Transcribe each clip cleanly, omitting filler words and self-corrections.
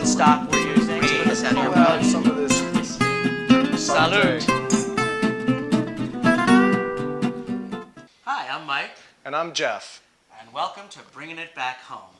stock we're using. Let's put this out here, bud. Some of this. Salute. Hi, I'm Mike. And I'm Jeff. And welcome to Bringing It Back Home.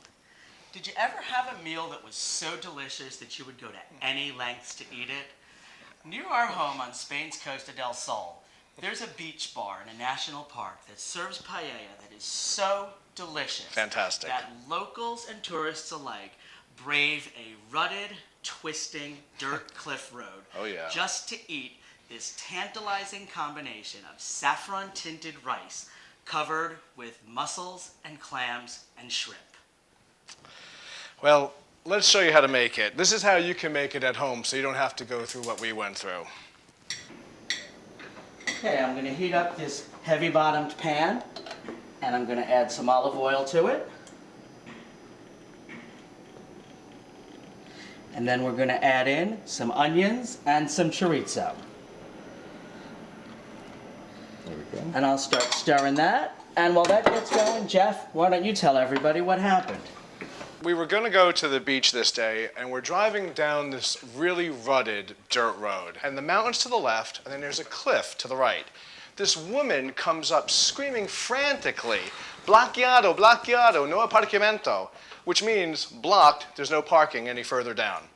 Did you ever have a meal that was so delicious that you would go to any lengths to eat it? Near our home on Spain's Costa del Sol, there's a beach bar in a national park that serves paella that is so delicious. Fantastic. That locals and tourists alike brave a rutted, twisting dirt cliff road Oh, yeah. just to eat this tantalizing combination of saffron-tinted rice covered with mussels and clams and shrimp. Well, let's show you how to make it. This is how you can make it at home so you don't have to go through what we went through. Okay, I'm going to heat up this heavy-bottomed pan, and I'm going to add some olive oil to it. And then we're going to add in some onions and some chorizo. There we go. And I'll start stirring that. And while that gets going, Jeff, why don't you tell everybody what happened? We were going to go to the beach this day, and we're driving down this really rutted dirt road. And the mountain's to the left, and then there's a cliff to the right. This woman comes up screaming frantically, "Bloqueado, bloqueado, no aparcamiento," which means blocked, there's no parking any further down.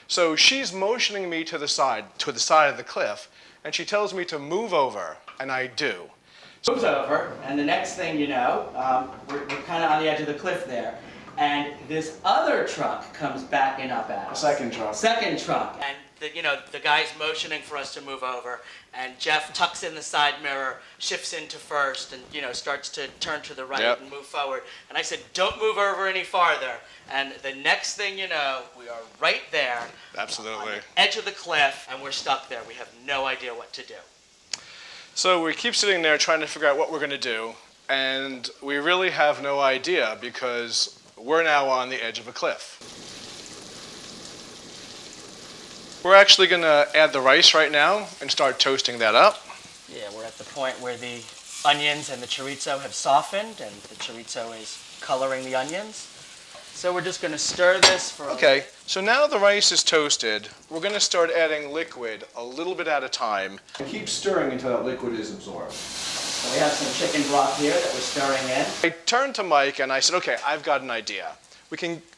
So she's motioning me to the side of the cliff, and she tells me to move over, and I do. Moves over, and the next thing you know, we're kind of on the edge of the cliff there. And this other truck comes backing up at us. Second truck. Second truck. And the guy's motioning for us to move over, and Jeff tucks in the side mirror, shifts into first, and starts to turn to the right and move forward. And I said, "Don't move over any farther." And the next thing you know, we are right there. Absolutely. On the edge of the cliff, and we're stuck there. We have no idea what to do. So we keep sitting there trying to figure out what we're going to do, and we really have no idea because we're now on the edge of a cliff. We're actually going to add the rice right now and start toasting that up. Yeah, we're at the point where the onions and the chorizo have softened, and the chorizo is coloring the onions. So we're just going to stir this for Okay, so now the rice is toasted. We're going to start adding liquid a little bit at a time. Keep stirring until that liquid is absorbed. So we have some chicken broth here that we're stirring in. I turned to Mike and I said, "Okay, I've got an idea.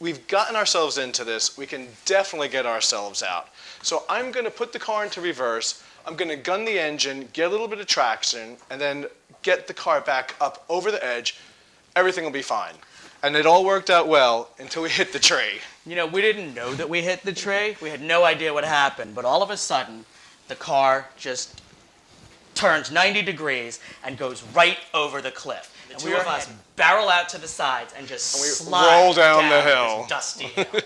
We've gotten ourselves into this. We can definitely get ourselves out. So I'm going to put the car into reverse. I'm going to gun the engine, get a little bit of traction, and then get the car back up over the edge. Everything will be fine." And it all worked out well until we hit the tree. We didn't know that we hit the tree. We had no idea what happened. But all of a sudden, the car just turns 90 degrees and goes right over the cliff. The two of us barrel out to the sides and just slide roll down the hill. this dusty hill.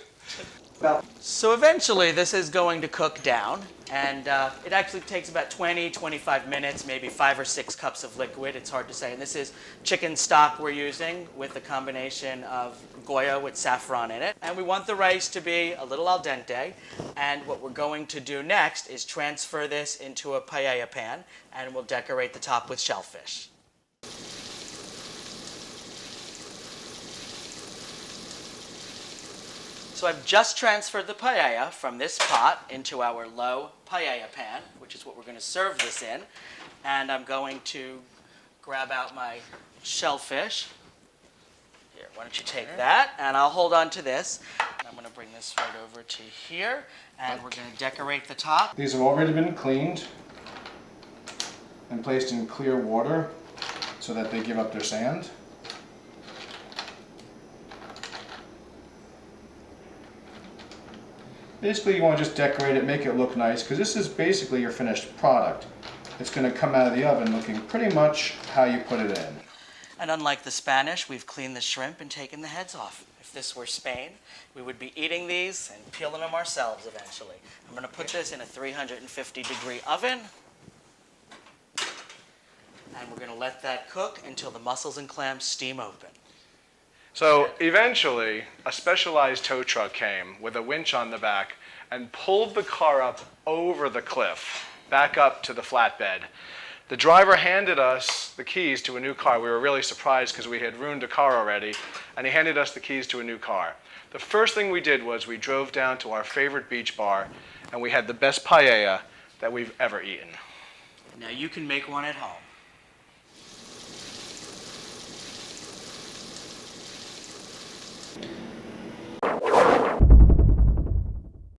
So eventually this is going to cook down, and it actually takes about 20-25 minutes, maybe 5 or 6 cups of liquid. It's hard to say. And this is chicken stock we're using with a combination of Goya with saffron in it. And we want the rice to be a little al dente. And what we're going to do next is transfer this into a paella pan, and we'll decorate the top with shellfish. So I've just transferred the paella from this pot into our low paella pan, which is what we're going to serve this in. And I'm going to grab out my shellfish. Here, why don't you take that, and I'll hold on to this. And I'm going to bring this right over to here, and we're going to decorate the top. These have already been cleaned and placed in clear water so that they give up their sand. Basically, you want to just decorate it, make it look nice, because this is basically your finished product. It's going to come out of the oven looking pretty much how you put it in. And unlike the Spanish, we've cleaned the shrimp and taken the heads off. If this were Spain, we would be eating these and peeling them ourselves eventually. I'm going to put this in a 350-degree oven. And we're going to let that cook until the mussels and clams steam open. So eventually, a specialized tow truck came with a winch on the back and pulled the car up over the cliff, back up to the flatbed. The driver handed us the keys to a new car. We were really surprised because we had ruined a car already, and he handed us the keys to a new car. The first thing we did was we drove down to our favorite beach bar, and we had the best paella that we've ever eaten. Now you can make one at home.